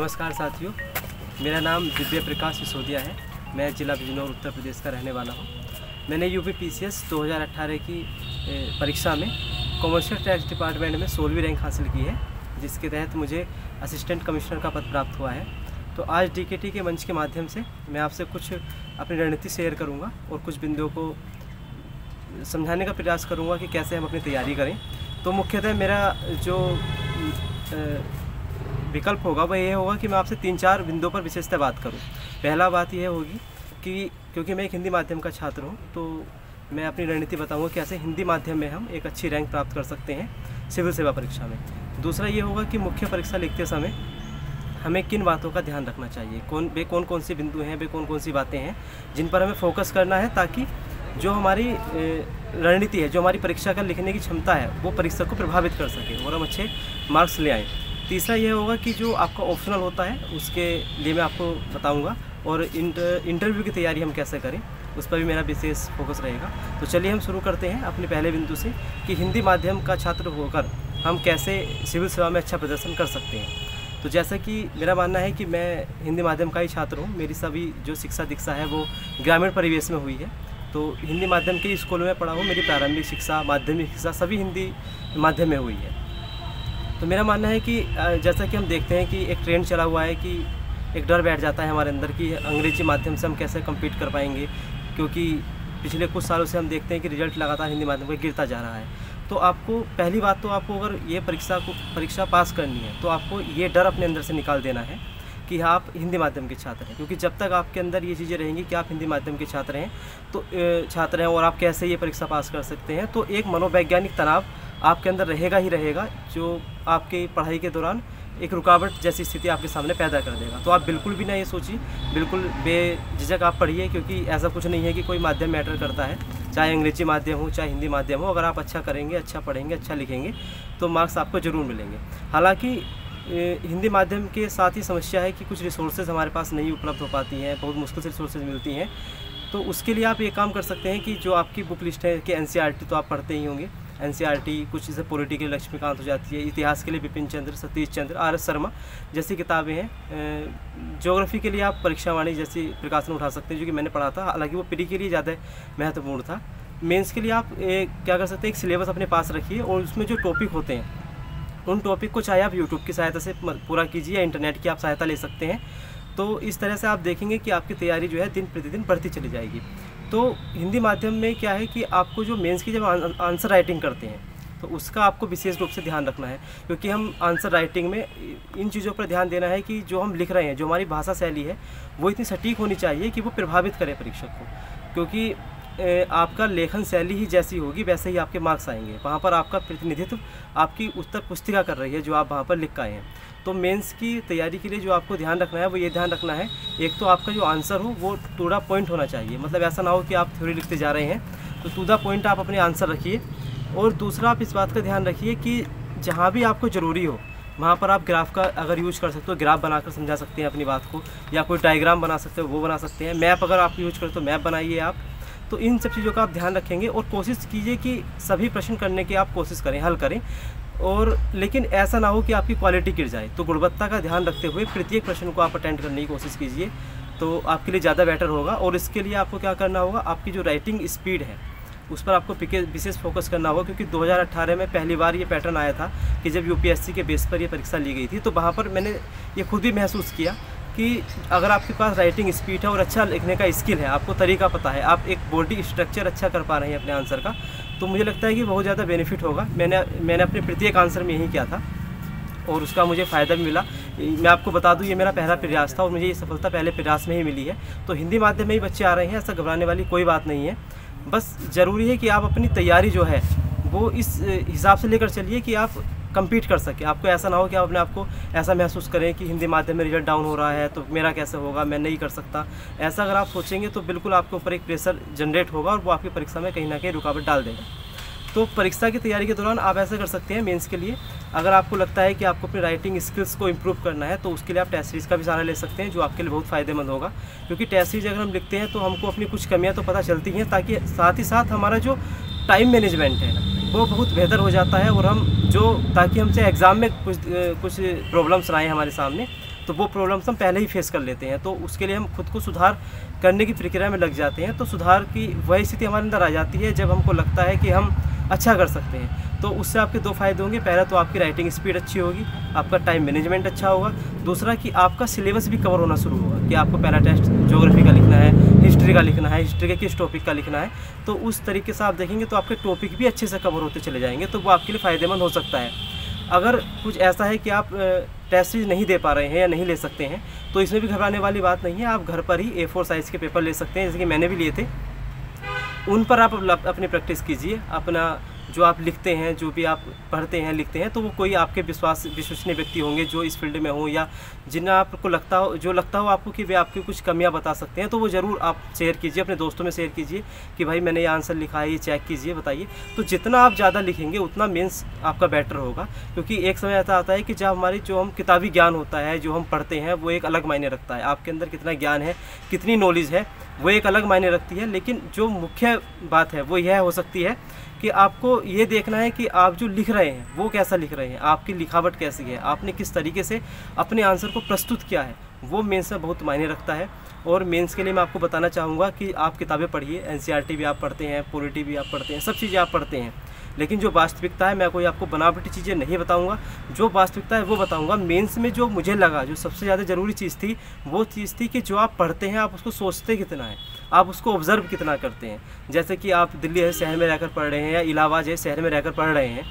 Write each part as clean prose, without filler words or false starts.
नमस्कार साथियों, मेरा नाम दिव्य प्रकाश सिसोदिया है। मैं जिला बिजनौर उत्तर प्रदेश का रहने वाला हूँ। मैंने यूपीपीसीएस 2018 की परीक्षा में कॉमर्शियल टैक्स डिपार्टमेंट में 16वीं रैंक हासिल की है, जिसके तहत मुझे असिस्टेंट कमिश्नर का पद प्राप्त हुआ है। तो आज डीकेटी के मंच के माध्यम से मैं आपसे कुछ अपनी रणनीति शेयर करूँगा और कुछ बिंदुओं को समझाने का प्रयास करूँगा कि कैसे हम अपनी तैयारी करें। तो मुख्यतः मेरा जो विकल्प होगा वह ये होगा कि मैं आपसे 3-4 बिंदुओं पर विशेषतः बात करूं। पहला बात यह होगी कि क्योंकि मैं एक हिंदी माध्यम का छात्र हूं, तो मैं अपनी रणनीति बताऊंगा कैसे हिंदी माध्यम में हम एक अच्छी रैंक प्राप्त कर सकते हैं सिविल सेवा परीक्षा में। दूसरा ये होगा कि मुख्य परीक्षा लिखते समय हमें किन बातों का ध्यान रखना चाहिए, कौन कौन से बिंदु हैं, कौन कौन सी बातें हैं जिन पर हमें फोकस करना है, ताकि जो हमारी रणनीति है, जो हमारी परीक्षा का लिखने की क्षमता है, वो परीक्षा को प्रभावित कर सके और हम अच्छे मार्क्स ले आएँ। तीसरा यह होगा कि जो आपका ऑप्शनल होता है उसके लिए मैं आपको बताऊंगा, और इंटरव्यू की तैयारी हम कैसे करें उस पर भी मेरा विशेष फोकस रहेगा। तो चलिए हम शुरू करते हैं अपने पहले बिंदु से कि हिंदी माध्यम का छात्र होकर हम कैसे सिविल सेवा में अच्छा प्रदर्शन कर सकते हैं। तो जैसा कि मेरा मानना है कि मैं हिंदी माध्यम का ही छात्र हूँ, मेरी सभी जो शिक्षा दीक्षा है वो ग्रामीण परिवेश में हुई है। तो हिंदी माध्यम के स्कूल में पढ़ा हूँ, मेरी प्रारंभिक शिक्षा, माध्यमिक शिक्षा सभी हिंदी माध्यम में हुई है। तो मेरा मानना है कि जैसा कि हम देखते हैं कि एक ट्रेंड चला हुआ है कि एक डर बैठ जाता है हमारे अंदर कि अंग्रेजी माध्यम से हम कैसे कम्पीट कर पाएंगे, क्योंकि पिछले कुछ सालों से हम देखते हैं कि रिजल्ट लगातार हिंदी माध्यम का गिरता जा रहा है। तो आपको पहली बात तो आपको अगर ये परीक्षा पास करनी है तो आपको ये डर अपने अंदर से निकाल देना है कि आप हिंदी माध्यम के छात्र हैं। क्योंकि जब तक आपके अंदर ये चीज़ें रहेंगी कि आप हिंदी माध्यम के छात्र हैं और आप कैसे ये परीक्षा पास कर सकते हैं, तो एक मनोवैज्ञानिक तनाव आपके अंदर रहेगा ही रहेगा, जो आपके पढ़ाई के दौरान एक रुकावट जैसी स्थिति आपके सामने पैदा कर देगा। तो आप बिल्कुल भी ना ये सोचिए, बिल्कुल बेझिझक आप पढ़िए, क्योंकि ऐसा कुछ नहीं है कि कोई माध्यम मैटर करता है, चाहे अंग्रेजी माध्यम हो चाहे हिंदी माध्यम हो। अगर आप अच्छा करेंगे, अच्छा पढ़ेंगे, अच्छा लिखेंगे तो मार्क्स आपको ज़रूर मिलेंगे। हालाँकि हिंदी माध्यम के साथ ही समस्या है कि कुछ रिसोर्सेज हमारे पास नहीं उपलब्ध हो पाती हैं, बहुत मुश्किल से रिसोर्सेज मिलती हैं। तो उसके लिए आप ये काम कर सकते हैं कि जो आपकी बुक लिस्ट है कि एनसीईआरटी तो आप पढ़ते ही होंगे, एनसीईआरटी कुछ जैसे पॉलिटिकल लक्ष्मीकांत हो जाती है, इतिहास के लिए बिपिन चंद्र, सतीश चंद्र, आर एस शर्मा जैसी किताबें हैं। ज्योग्राफी के लिए आप परीक्षावाणी जैसी प्रकाशन उठा सकते हैं, जो कि मैंने पढ़ा था, हालांकि वो प्री के लिए ज़्यादा महत्वपूर्ण था। मेंस के लिए आप क्या कर सकते हैं, एक सिलेबस अपने पास रखिए और उसमें जो टॉपिक होते हैं उन टॉपिक को चाहे आप यूट्यूब की सहायता से पूरा कीजिए या इंटरनेट की आप सहायता ले सकते हैं। तो इस तरह से आप देखेंगे कि आपकी तैयारी जो है दिन प्रतिदिन बढ़ती चली जाएगी। तो हिंदी माध्यम में क्या है कि आपको जो मेंस की जब आंसर राइटिंग करते हैं तो उसका आपको विशेष रूप से ध्यान रखना है, क्योंकि हम आंसर राइटिंग में इन चीज़ों पर ध्यान देना है कि जो हम लिख रहे हैं, जो हमारी भाषा शैली है वो इतनी सटीक होनी चाहिए कि वो प्रभावित करे परीक्षक को। क्योंकि आपका लेखन शैली ही जैसी होगी वैसे ही आपके मार्क्स आएंगे। वहाँ पर आपका प्रतिनिधित्व आपकी उत्तर पुस्तिका कर रही है जो आप वहाँ पर लिख के आए हैं। तो मेंस की तैयारी के लिए जो आपको ध्यान रखना है वो ये ध्यान रखना है, एक तो आपका जो आंसर हो वो टू द पॉइंट होना चाहिए। मतलब ऐसा ना हो कि आप थ्योरी लिखते जा रहे हैं, तो टू द पॉइंट आप अपने आंसर रखिए। और दूसरा आप इस बात का ध्यान रखिए कि जहाँ भी आपको ज़रूरी हो वहाँ पर आप ग्राफ का अगर यूज कर सकते हो, ग्राफ बनाकर समझा सकते हैं अपनी बात को, या कोई डायग्राम बना सकते हो वो बना सकते हैं। मैप अगर आप यूज करते हो मैप बनाइए आप। तो इन सब चीज़ों का आप ध्यान रखेंगे और कोशिश कीजिए कि सभी प्रश्न करने की आप कोशिश करें, हल करें। और लेकिन ऐसा ना हो कि आपकी क्वालिटी गिर जाए। तो गुणवत्ता का ध्यान रखते हुए प्रत्येक प्रश्न को आप अटेंड करने की कोशिश कीजिए, तो आपके लिए ज़्यादा बेटर होगा। और इसके लिए आपको क्या करना होगा, आपकी जो राइटिंग स्पीड है उस पर आपको विशेष फोकस करना होगा। क्योंकि 2018 में पहली बार ये पैटर्न आया था कि जब यूपीएससी के बेस पर ये परीक्षा ली गई थी, तो वहाँ पर मैंने ये खुद भी महसूस किया कि अगर आपके पास राइटिंग स्पीड है और अच्छा लिखने का स्किल है, आपको तरीका पता है, आप एक बॉडी स्ट्रक्चर अच्छा कर पा रहे हैं अपने आंसर का, तो मुझे लगता है कि बहुत ज़्यादा बेनिफिट होगा। मैंने अपने प्रत्येक आंसर में यही किया था और उसका मुझे फ़ायदा भी मिला। मैं आपको बता दूं, ये मेरा पहला प्रयास था और मुझे ये सफलता पहले प्रयास में ही मिली है। तो हिंदी माध्यम में ही बच्चे आ रहे हैं, ऐसा घबराने वाली कोई बात नहीं है। बस ज़रूरी है कि आप अपनी तैयारी जो है वो इस हिसाब से लेकर चलिए कि आप कम्पीट कर सकें। आपको ऐसा ना हो कि आप अपने आप को ऐसा महसूस करें कि हिंदी माध्यम में रिजल्ट डाउन हो रहा है तो मेरा कैसे होगा, मैं नहीं कर सकता। ऐसा अगर आप सोचेंगे तो बिल्कुल आपके ऊपर एक प्रेशर जनरेट होगा और वो आपकी परीक्षा में कहीं ना कहीं रुकावट डाल देगा। तो परीक्षा की तैयारी के दौरान आप ऐसा कर सकते हैं, मेंस के लिए अगर आपको लगता है कि आपको अपनी राइटिंग स्किल्स को इम्प्रूव करना है तो उसके लिए आप टेस्ट सीरीज़ का भी सहारा ले सकते हैं, जो आपके लिए बहुत फ़ायदेमंद होगा। क्योंकि टेस्ट सीरीज अगर हम लिखते हैं तो हमको अपनी कुछ कमियां तो पता चलती हैं, ताकि साथ ही साथ हमारा जो टाइम मैनेजमेंट है वो बहुत बेहतर हो जाता है, और हम जो ताकि हमसे एग्ज़ाम में कुछ प्रॉब्लम्स आए हमारे सामने तो वो प्रॉब्लम्स हम पहले ही फेस कर लेते हैं, तो उसके लिए हम खुद को सुधार करने की प्रक्रिया में लग जाते हैं। तो सुधार की वही स्थिति हमारे अंदर आ जाती है जब हमको लगता है कि हम अच्छा कर सकते हैं। तो उससे आपके दो फ़ायदे होंगे। पहला तो आपकी राइटिंग स्पीड अच्छी होगी, आपका टाइम मैनेजमेंट अच्छा होगा। दूसरा कि आपका सिलेबस भी कवर होना शुरू होगा कि आपको पहला टेस्ट ज्योग्राफी का लिखना है, हिस्ट्री का लिखना है, हिस्ट्री के किस टॉपिक का लिखना है। तो उस तरीके से आप देखेंगे तो आपके टॉपिक भी अच्छे से कवर होते चले जाएंगे, तो वो आपके लिए फ़ायदेमंद हो सकता है। अगर कुछ ऐसा है कि आप टेस्ट सीरीज नहीं दे पा रहे हैं या नहीं ले सकते हैं, तो इसमें भी घबराने वाली बात नहीं है। आप घर पर ही A4 साइज़ के पेपर ले सकते हैं, जैसे कि मैंने भी लिए थे। उन पर आप अपनी प्रैक्टिस कीजिए। अपना जो आप लिखते हैं, जो भी आप पढ़ते हैं, लिखते हैं, तो वो कोई आपके विश्वसनीय व्यक्ति होंगे जो इस फील्ड में हों, या जिन्हें आपको लगता हो आपको कि वे आपकी कुछ कमियां बता सकते हैं, तो वो ज़रूर आप शेयर कीजिए, अपने दोस्तों में शेयर कीजिए कि भाई मैंने ये आंसर लिखा है, ये चेक कीजिए, बताइए। तो जितना आप ज़्यादा लिखेंगे उतना मेंस आपका बेटर होगा, क्योंकि एक समय ऐसा आता है कि जब जो हम किताबी ज्ञान होता है, जो हम पढ़ते हैं, वो एक अलग मायने रखता है। आपके अंदर कितना ज्ञान है, कितनी नॉलेज है, वो एक अलग मायने रखती है। लेकिन जो मुख्य बात है वो यह हो सकती है कि आपको ये देखना है कि आप जो लिख रहे हैं वो कैसा लिख रहे हैं, आपकी लिखावट कैसी है, आपने किस तरीके से अपने आंसर को प्रस्तुत किया है, वो मेंस में बहुत मायने रखता है। और मेंस के लिए मैं आपको बताना चाहूँगा कि आप किताबें पढ़िए, NCERT भी आप पढ़ते हैं, पॉलिटी भी आप पढ़ते हैं, सब चीज़ें आप पढ़ते हैं, लेकिन जो वास्तविकता है, मैं कोई आपको बनावटी चीज़ें नहीं बताऊंगा, जो वास्तविकता है वो बताऊंगा। मेंस में जो मुझे लगा जो सबसे ज़्यादा ज़रूरी चीज़ थी, वो चीज़ थी कि जो आप पढ़ते हैं आप उसको सोचते कितना है, आप उसको ऑब्ज़र्व कितना करते हैं। जैसे कि आप दिल्ली है शहर में रहकर पढ़ रहे हैं, या इलाहाबाद है शहर में रहकर पढ़ रहे हैं,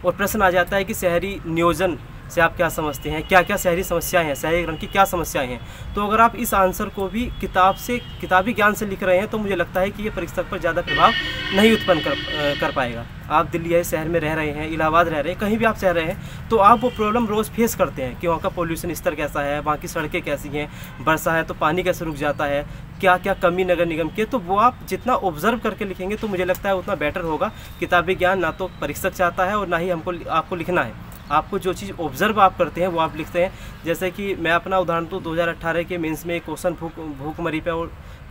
और प्रश्न आ जाता है कि शहरी नियोजन से आप क्या समझते हैं, क्या क्या शहरी समस्याएं हैं, शहरीकरण की क्या समस्याएं हैं। तो अगर आप इस आंसर को भी किताबी ज्ञान से लिख रहे हैं, तो मुझे लगता है कि ये परीक्षा पर ज़्यादा प्रभाव नहीं उत्पन्न कर पाएगा। आप दिल्ली है शहर में रह रहे हैं, इलाहाबाद रह रहे हैं, कहीं भी आप रह रहे हैं, तो आप वो प्रॉब्लम रोज़ फेस करते हैं कि वहाँ का पोल्यूशन स्तर कैसा है, वहाँ की सड़कें कैसी हैं, वर्षा है तो पानी कैसे रुक जाता है, क्या क्या कमी नगर निगम की। तो वो आप जितना ऑब्जर्व करके लिखेंगे तो मुझे लगता है उतना बेटर होगा। किताबी ज्ञान ना तो परीक्षक चाहता है और ना ही आपको लिखना है। आपको जो चीज़ ऑब्जर्व आप करते हैं वो आप लिखते हैं। जैसे कि मैं अपना उदाहरण तो 2018 के मेंस में एक क्वेश्चन भूखमरी पे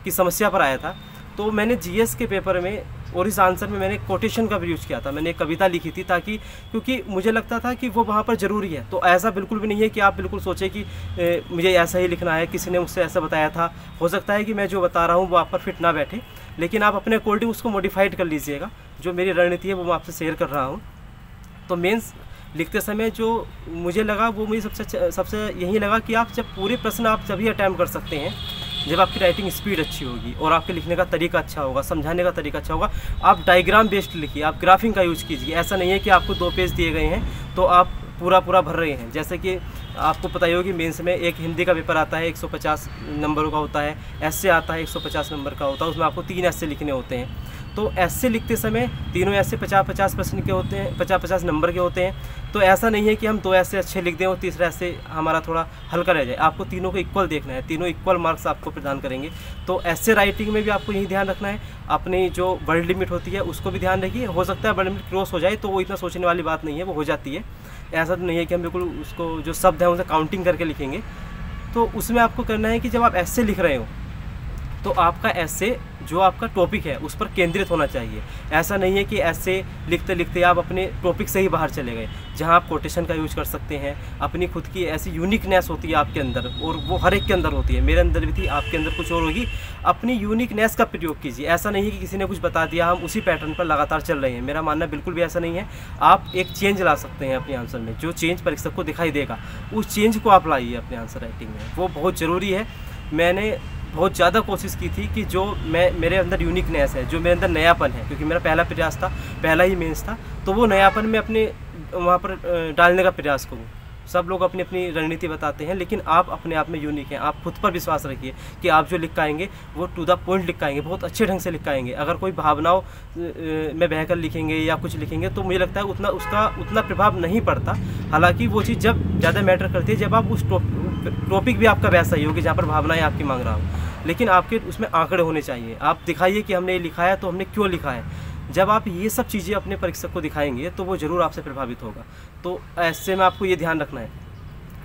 की समस्या पर आया था, तो मैंने GS के पेपर में और इस आंसर में मैंने कोटेशन का भी यूज़ किया था। मैंने एक कविता लिखी थी ताकि, क्योंकि मुझे लगता था कि वो वहाँ पर ज़रूरी है। तो ऐसा बिल्कुल भी नहीं है कि आप बिल्कुल सोचें कि मुझे ऐसा ही लिखना है, किसी ने मुझसे ऐसा बताया था। हो सकता है कि मैं जो बता रहा हूँ वो आप पर फिट ना बैठे, लेकिन आप अपने अकॉर्डिंग उसको मॉडिफाइड कर लीजिएगा। जो मेरी रणनीति है वो मैं आपसे शेयर कर रहा हूँ। तो मेंस लिखते समय जो मुझे लगा वो मुझे सबसे यही लगा कि आप जब पूरे प्रश्न आप जब ही अटैम्प्ट कर सकते हैं जब आपकी राइटिंग स्पीड अच्छी होगी और आपके लिखने का तरीका अच्छा होगा, समझाने का तरीका अच्छा होगा। आप डायग्राम बेस्ड लिखिए, आप ग्राफिंग का यूज़ कीजिए। ऐसा नहीं है कि आपको 2 पेज दिए गए हैं तो आप पूरा भर रहे हैं। जैसे कि आपको पता ही होगी मेंस में एक हिंदी का पेपर आता है 150 नंबरों का होता है, एस्से आता है 150 नंबर का होता है, उसमें आपको 3 एस्से लिखने होते हैं। तो एस्से लिखते समय तीनों एस्से 50-50 प्रश्न के होते हैं, 50-50 नंबर के होते हैं। तो ऐसा नहीं है कि हम 2 एस्से अच्छे लिख दें और तीसरा एस्से हमारा थोड़ा हल्का रह जाए। आपको तीनों को इक्वल देखना है, तीनों इक्वल मार्क्स आपको प्रदान करेंगे। तो एस्से राइटिंग में भी आपको यही ध्यान रखना है। अपनी जो वर्ड लिमिट होती है उसको भी ध्यान रखिए। हो सकता है वर्ड लिमिट क्रॉस हो जाए तो वो इतना सोचने वाली बात नहीं है, वो हो जाती है। ऐसा तो नहीं है कि हम बिल्कुल उसको जो शब्द है उसे काउंटिंग करके लिखेंगे। तो उसमें आपको करना है कि जब आप एस्से लिख रहे हो तो आपका एस्से जो आपका टॉपिक है उस पर केंद्रित होना चाहिए। ऐसा नहीं है कि एस्से लिखते लिखते आप अपने टॉपिक से ही बाहर चले गए। जहां आप कोटेशन का यूज़ कर सकते हैं, अपनी खुद की ऐसी यूनिकनेस होती है आपके अंदर, और वो हर एक के अंदर होती है। मेरे अंदर भी थी, आपके अंदर कुछ और होगी। अपनी यूनिकनेस का प्रयोग कीजिए। ऐसा नहीं है कि किसी ने कुछ बता दिया हम उसी पैटर्न पर लगातार चल रहे हैं। मेरा मानना बिल्कुल भी ऐसा नहीं है। आप एक चेंज ला सकते हैं अपने आंसर में। जो चेंज परीक्षक को दिखाई देगा उस चेंज को आप लाइए अपने आंसर राइटिंग में, वो बहुत ज़रूरी है। मैंने बहुत ज़्यादा कोशिश की थी कि जो मेरे अंदर यूनिकनेस है, जो मेरे अंदर नयापन है, क्योंकि मेरा पहला प्रयास था, पहला ही मेंस था, तो वो नयापन मैं अपने वहाँ पर डालने का प्रयास करूँ। सब लोग अपनी अपनी रणनीति बताते हैं, लेकिन आप अपने आप में यूनिक हैं। आप खुद पर विश्वास रखिए कि आप जो लिख पाएंगे वो टू द पॉइंट लिख पाएंगे, बहुत अच्छे ढंग से लिख पाएंगे। अगर कोई भावनाओं में बहकर लिखेंगे या कुछ लिखेंगे तो मुझे लगता है उसका उतना प्रभाव नहीं पड़ता। हालांकि वो चीज़ जब ज़्यादा मैटर करती है जब आप उस टॉपिक भी आपका वैसा ही हो कि जहाँ पर भावनाएं आपकी मांग रहा हो, लेकिन आपके उसमें आंकड़े होने चाहिए। आप दिखाइए कि हमने ये लिखा है तो हमने क्यों लिखा है। जब आप ये सब चीज़ें अपने परीक्षक को दिखाएंगे तो वो ज़रूर आपसे प्रभावित होगा। तो ऐसे में आपको ये ध्यान रखना है।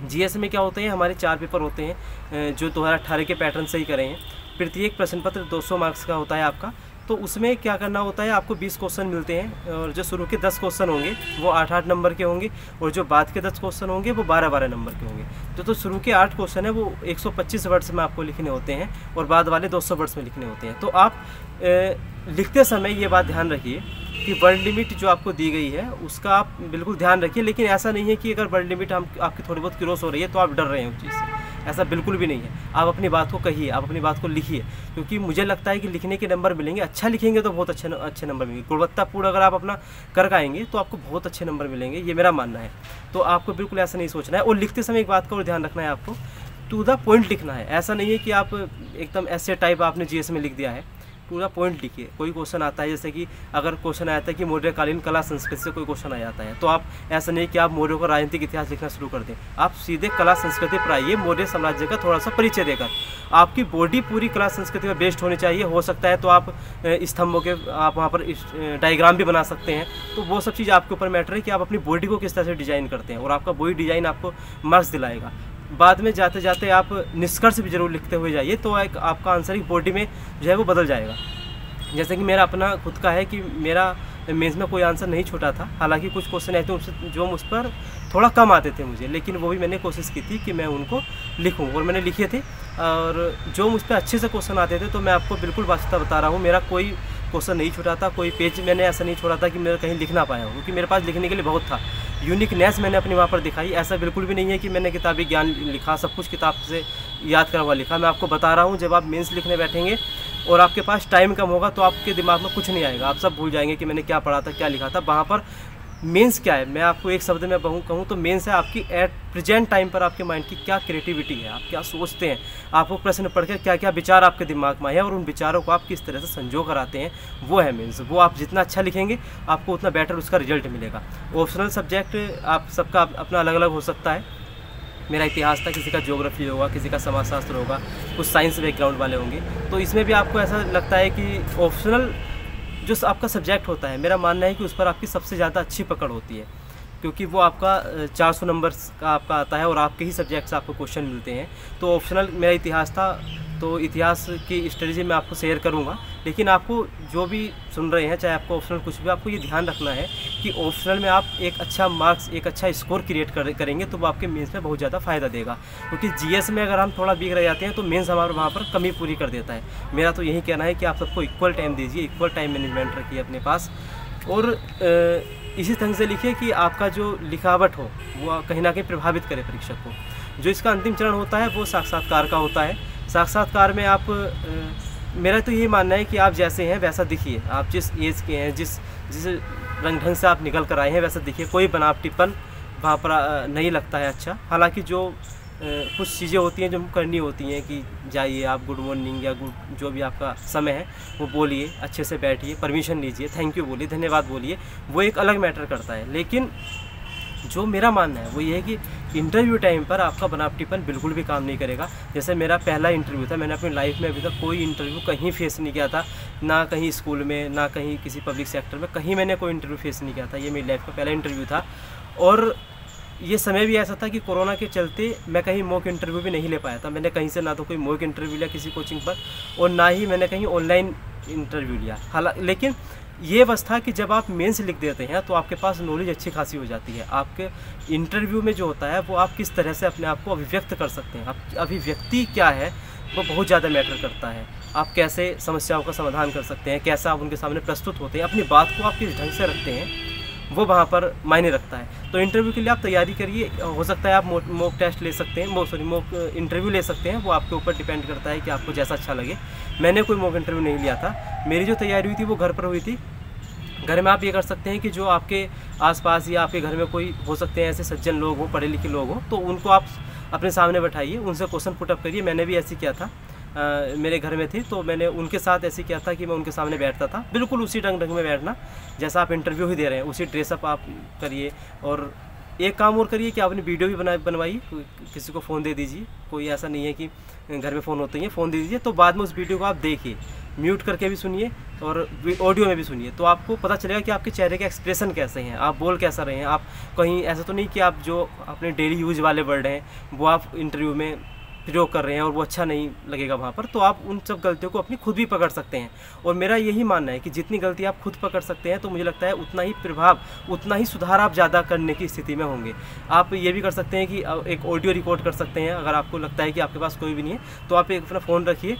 GS में क्या होते हैं, हमारे 4 पेपर होते हैं जो 2018 के पैटर्न से ही करे हैं। प्रत्येक प्रश्न पत्र 200 मार्क्स का होता है आपका। तो उसमें क्या करना होता है, आपको 20 क्वेश्चन मिलते हैं और जो शुरू के 10 क्वेश्चन होंगे वो 8-8 नंबर के होंगे और जो बाद के 10 क्वेश्चन होंगे वो 12-12 नंबर के होंगे। तो शुरू के 8 क्वेश्चन है वो 125 वर्ड्स में आपको लिखने होते हैं और बाद वाले 200 वर्ड्स में लिखने होते हैं। तो आप लिखते समय ये बात ध्यान रखिए कि वर्ड लिमिट जो आपको दी गई है उसका आप बिल्कुल ध्यान रखिए, लेकिन ऐसा नहीं है कि अगर वर्ड लिमिट आपकी थोड़ी बहुत क्रॉस हो रही है तो आप डर रहे हैं उस चीज़ से, ऐसा बिल्कुल भी नहीं है। आप अपनी बात को कहिए, आप अपनी बात को लिखिए, क्योंकि मुझे लगता है कि लिखने के नंबर मिलेंगे, अच्छा लिखेंगे तो बहुत अच्छे नंबर मिलेंगे। गुणवत्तापूर्ण अगर आप अपना कर आएंगे तो आपको बहुत अच्छे नंबर मिलेंगे, ये मेरा मानना है। तो आपको बिल्कुल ऐसा नहीं सोचना है। और लिखते समय एक बात का और ध्यान रखना है, आपको टू द पॉइंट लिखना है। ऐसा नहीं है कि आप एकदम ऐसे टाइप आपने जीएस में लिख दिया है, पूरा पॉइंट लिखिए। कोई क्वेश्चन आता है, जैसे कि अगर क्वेश्चन आया था कि मौर्यकालीन कला संस्कृति से कोई क्वेश्चन आ जाता है, तो आप ऐसा नहीं कि आप मौर्यों का राजनीतिक इतिहास लिखना शुरू कर दें। आप सीधे कला संस्कृति पर आइए, मौर्य साम्राज्य का थोड़ा सा परिचय देकर। आपकी बॉडी पूरी कला संस्कृति पर बेस्ड होनी चाहिए। हो सकता है तो आप स्तंभों के आप वहाँ पर डायग्राम भी बना सकते हैं। तो वो सब चीज़ आपके ऊपर मैटर है कि आप अपनी बॉडी को किस तरह से डिज़ाइन करते हैं, और आपका बॉडी डिज़ाइन आपको मार्क्स दिलाएगा। बाद में जाते जाते आप निष्कर्ष भी जरूर लिखते हुए जाइए, तो एक आपका आंसर एक बॉडी में जो है वो बदल जाएगा। जैसे कि मेरा अपना खुद का है कि मेरा मेंस में कोई आंसर नहीं छूटा था, हालांकि कुछ क्वेश्चन ऐसे थे जो मुझ पर थोड़ा कम आते थे मुझे, लेकिन वो भी मैंने कोशिश की थी कि मैं उनको लिखूं और मैंने लिखे थे। और जो मुझ पर अच्छे से क्वेश्चन आते थे तो मैं आपको बिल्कुल वास्तव बता रहा हूँ, मेरा कोई क्वेश्चन नहीं छूटा था, कोई पेज मैंने ऐसा नहीं छोड़ा था कि मैं कहीं लिख ना पाया हूँ, क्योंकि मेरे पास लिखने के लिए बहुत था। यूनिकनेस मैंने अपनी वहाँ पर दिखाई। ऐसा बिल्कुल भी नहीं है कि मैंने किताबी ज्ञान लिखा, सब कुछ किताब से याद करा हुआ लिखा। मैं आपको बता रहा हूँ, जब आप मेंस लिखने बैठेंगे और आपके पास टाइम कम होगा तो आपके दिमाग में कुछ नहीं आएगा, आप सब भूल जाएंगे कि मैंने क्या पढ़ा था, क्या लिखा था। वहाँ पर मेंस क्या है, मैं आपको एक शब्द में कहूँ तो मेंस है आपकी एट प्रेजेंट टाइम पर आपके माइंड की क्या क्रिएटिविटी है, आप क्या सोचते हैं, आपको प्रश्न पढ़कर क्या क्या विचार आपके दिमाग में आए हैं और उन विचारों को आप किस तरह से संजो कर आते हैं, वो है मेंस। वो आप जितना अच्छा लिखेंगे आपको उतना बेटर उसका रिजल्ट मिलेगा। ऑप्शनल सब्जेक्ट आप सबका अपना अलग अलग हो सकता है। मेरा इतिहास था, किसी का ज्योग्राफी होगा, किसी का समाजशास्त्र होगा, कुछ साइंस बैकग्राउंड वाले होंगे। तो इसमें भी आपको ऐसा लगता है कि ऑप्शनल जो आपका सब्जेक्ट होता है, मेरा मानना है कि उस पर आपकी सबसे ज़्यादा अच्छी पकड़ होती है, क्योंकि वो आपका 400 नंबर का आपका आता है और आपके ही सब्जेक्ट से आपको क्वेश्चन मिलते हैं। तो ऑप्शनल मेरा इतिहास था, तो इतिहास की स्ट्रेटजी मैं आपको शेयर करूंगा। लेकिन आपको जो भी सुन रहे हैं, चाहे आपको ऑप्शनल कुछ भी, आपको ये ध्यान रखना है कि ऑप्शनल में आप एक अच्छा मार्क्स, एक अच्छा स्कोर क्रिएट करेंगे तो वो आपके मेंस में बहुत ज़्यादा फ़ायदा देगा। क्योंकि जीएस में अगर हम थोड़ा वीक रह जाते हैं तो मेंस हमारे वहाँ पर कमी पूरी कर देता है। मेरा तो यही कहना है कि आप सबको इक्वल टाइम दीजिए, इक्वल टाइम मैनेजमेंट रखिए अपने पास, और इसी ढंग से लिखिए कि आपका जो लिखावट हो वो कहीं ना कहीं प्रभावित करे परीक्षक को। जो इसका अंतिम चरण होता है वो साक्षात्कार का होता है। साक्षात्कार में आप मेरा तो ये मानना है कि आप जैसे हैं वैसा दिखिए, आप जिस एज के हैं, जिस रंग ढंग से आप निकल कर आए हैं वैसा दिखिए। कोई बनावटीपन वहाँ पर नहीं लगता है अच्छा। हालांकि जो कुछ चीज़ें होती हैं जो करनी होती हैं कि जाइए आप गुड मॉर्निंग या गुड जो भी आपका समय है वो बोलिए, अच्छे से बैठिए, परमिशन लीजिए, थैंक यू बोलिए, धन्यवाद बोलिए, वो एक अलग मैटर करता है। लेकिन जो मेरा मानना है वो ये है कि इंटरव्यू टाइम पर आपका बनावटीपन बिल्कुल भी काम नहीं करेगा। जैसे मेरा पहला इंटरव्यू था, मैंने अपनी लाइफ में अभी तक कोई इंटरव्यू कहीं फेस नहीं किया था, ना कहीं स्कूल में, ना कहीं किसी पब्लिक सेक्टर में, कहीं मैंने कोई इंटरव्यू फेस नहीं किया था। ये मेरी लाइफ का पहला इंटरव्यू था। और ये समय भी ऐसा था कि कोरोना के चलते मैं कहीं मॉक इंटरव्यू भी नहीं ले पाया था। मैंने कहीं से ना तो कोई मॉक इंटरव्यू लिया किसी कोचिंग पर, और ना ही मैंने कहीं ऑनलाइन इंटरव्यू लिया। लेकिन ये अवस्था कि जब आप मेंस लिख देते हैं तो आपके पास नॉलेज अच्छी खासी हो जाती है। आपके इंटरव्यू में जो होता है वो आप किस तरह से अपने आप को अभिव्यक्त कर सकते हैं, आप अभिव्यक्ति क्या है वो बहुत ज़्यादा मैटर करता है। आप कैसे समस्याओं का समाधान कर सकते हैं, कैसा आप उनके सामने प्रस्तुत होते हैं, अपनी बात को आप किस ढंग से रखते हैं, वो वहाँ पर मायने रखता है। तो इंटरव्यू के लिए आप तैयारी करिए। हो सकता है आप मॉक टेस्ट ले सकते हैं, मॉक इंटरव्यू ले सकते हैं, वो आपके ऊपर डिपेंड करता है कि आपको जैसा अच्छा लगे। मैंने कोई मॉक इंटरव्यू नहीं लिया था, मेरी जो तैयारी हुई थी वो घर पर हुई थी। घर में आप ये कर सकते हैं कि जो आपके आसपास या आपके घर में कोई हो सकते हैं ऐसे सज्जन लोग हों, पढ़े लिखे लोग हों, तो उनको आप अपने सामने बैठाइए, उनसे क्वेश्चन पुटअप करिए। मैंने भी ऐसे किया था, मेरे घर में थे तो मैंने उनके साथ ऐसे किया था कि मैं उनके सामने बैठता था, बिल्कुल उसी ढंग में बैठना जैसा आप इंटरव्यू ही दे रहे हैं, उसी ड्रेसअप आप करिए। और एक काम और करिए कि आप अपनी वीडियो भी बनवाइए, किसी को फ़ोन दे दीजिए। कोई ऐसा नहीं है कि घर में फ़ोन होते हैं, फ़ोन दे दीजिए, तो बाद में उस वीडियो को आप देखिए, म्यूट करके भी सुनिए और ऑडियो में भी सुनिए, तो आपको पता चलेगा कि आपके चेहरे के एक्सप्रेशन कैसे हैं, आप बोल कैसा रहे हैं। आप कहीं ऐसा तो नहीं कि आप जो अपने डेली यूज वाले वर्ड हैं वो आप इंटरव्यू में प्रयोग कर रहे हैं और वो अच्छा नहीं लगेगा वहाँ पर, तो आप उन सब गलतियों को अपनी खुद भी पकड़ सकते हैं। और मेरा यही मानना है कि जितनी गलती आप खुद पकड़ सकते हैं तो मुझे लगता है उतना ही प्रभाव, उतना ही सुधार आप ज़्यादा करने की स्थिति में होंगे। आप ये भी कर सकते हैं कि एक ऑडियो रिकॉर्ड कर सकते हैं। अगर आपको लगता है कि आपके पास कोई भी नहीं है तो आप एक अपना फ़ोन रखिए,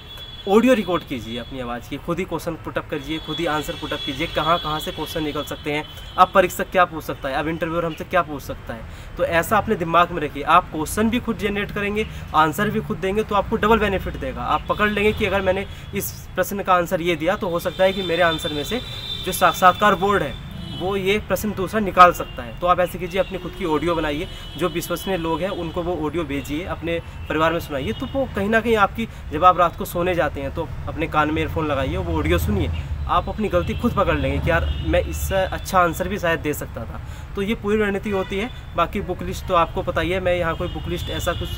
ऑडियो रिकॉर्ड कीजिए अपनी आवाज़ की, खुद ही क्वेश्चन पुटअप करिए, खुद ही आंसर पुटअप कीजिए, कहाँ से क्वेश्चन निकल सकते हैं, अब परीक्षक क्या पूछ सकता है, अब इंटरव्यूअर हमसे क्या पूछ सकता है। तो ऐसा अपने दिमाग में रखिए। आप क्वेश्चन भी खुद जनरेट करेंगे, आंसर भी खुद देंगे, तो आपको डबल बेनिफिट देगा। आप पकड़ लेंगे कि अगर मैंने इस प्रश्न का आंसर ये दिया तो हो सकता है कि मेरे आंसर में से जो साक्षात्कार बोर्ड है वो ये प्रश्न दूसरा निकाल सकता है। तो आप ऐसे कीजिए, अपनी खुद की ऑडियो बनाइए, जो विश्वसनीय लोग हैं उनको वो ऑडियो भेजिए, अपने परिवार में सुनाइए। तो वो कहीं ना कहीं आपकी, जब आप रात को सोने जाते हैं तो अपने कान में ईयरफोन लगाइए, वो ऑडियो सुनिए, आप अपनी गलती खुद पकड़ लेंगे कि यार मैं इससे अच्छा आंसर भी शायद दे सकता था। तो ये पूरी रणनीति होती है। बाकी बुक लिस्ट तो आपको पता ही है, मैं यहाँ कोई बुक लिस्ट ऐसा कुछ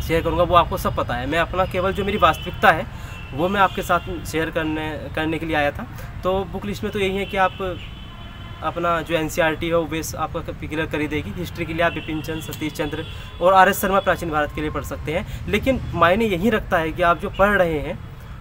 शेयर करूँगा वो आपको सब पता है। मैं अपना केवल जो मेरी वास्तविकता है वो मैं आपके साथ शेयर करने के लिए आया था। तो बुक लिस्ट में तो यही है कि आप अपना जो NCERT है वो बेस आपका क्लियर कर ही देगी। हिस्ट्री के लिए आप बिपिन चंद्र, सतीश चंद्र और RS शर्मा प्राचीन भारत के लिए पढ़ सकते हैं। लेकिन मायने यही रखता है कि आप जो पढ़ रहे हैं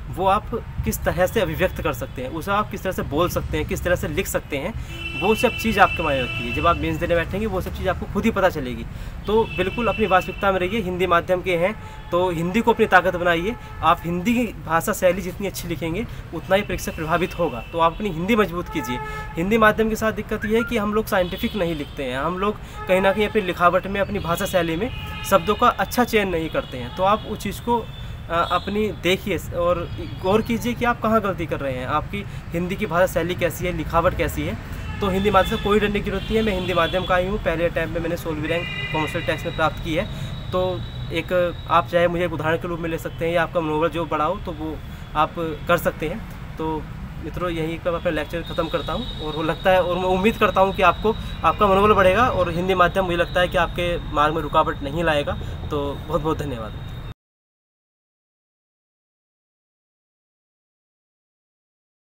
वो आप किस तरह से अभिव्यक्त कर सकते हैं, उसे आप किस तरह से बोल सकते हैं, किस तरह से लिख सकते हैं, वो सब चीज़ आपके मायने रखती है। जब आप मेंस देने बैठेंगे वो सब चीज़ आपको खुद ही पता चलेगी। तो बिल्कुल अपनी वास्तविकता में रहिए। हिंदी माध्यम के हैं तो हिंदी को अपनी ताकत बनाइए। आप हिंदी की भाषा शैली जितनी अच्छी लिखेंगे उतना ही परीक्षा प्रभावित होगा। तो आप अपनी हिंदी मजबूत कीजिए। हिंदी माध्यम के साथ दिक्कत ये है कि हम लोग साइंटिफिक नहीं लिखते हैं, हम लोग कहीं ना कहीं अपनी लिखावट में, अपनी भाषा शैली में शब्दों का अच्छा चयन नहीं करते हैं। तो आप उस चीज़ को अपनी देखिए और गौर कीजिए कि आप कहाँ गलती कर रहे हैं, आपकी हिंदी की भाषा शैली कैसी है, लिखावट कैसी है। तो हिंदी माध्यम से कोई डरने की जरूरत नहीं है। मैं हिंदी माध्यम का ही हूँ, पहले अटैम्प्ट में मैंने 16वीं रैंक कॉमर्शियल टैक्स में प्राप्त की है। तो एक आप चाहे मुझे एक उदाहरण के रूप में ले सकते हैं या आपका मनोबल जो बढ़ाओ तो वो आप कर सकते हैं। तो मित्रों यहीं पर अपना लेक्चर ख़त्म करता हूँ और वो लगता है और मैं उम्मीद करता हूँ कि आपको आपका मनोबल बढ़ेगा और हिंदी माध्यम मुझे लगता है कि आपके मार्ग में रुकावट नहीं लाएगा। तो बहुत बहुत धन्यवाद।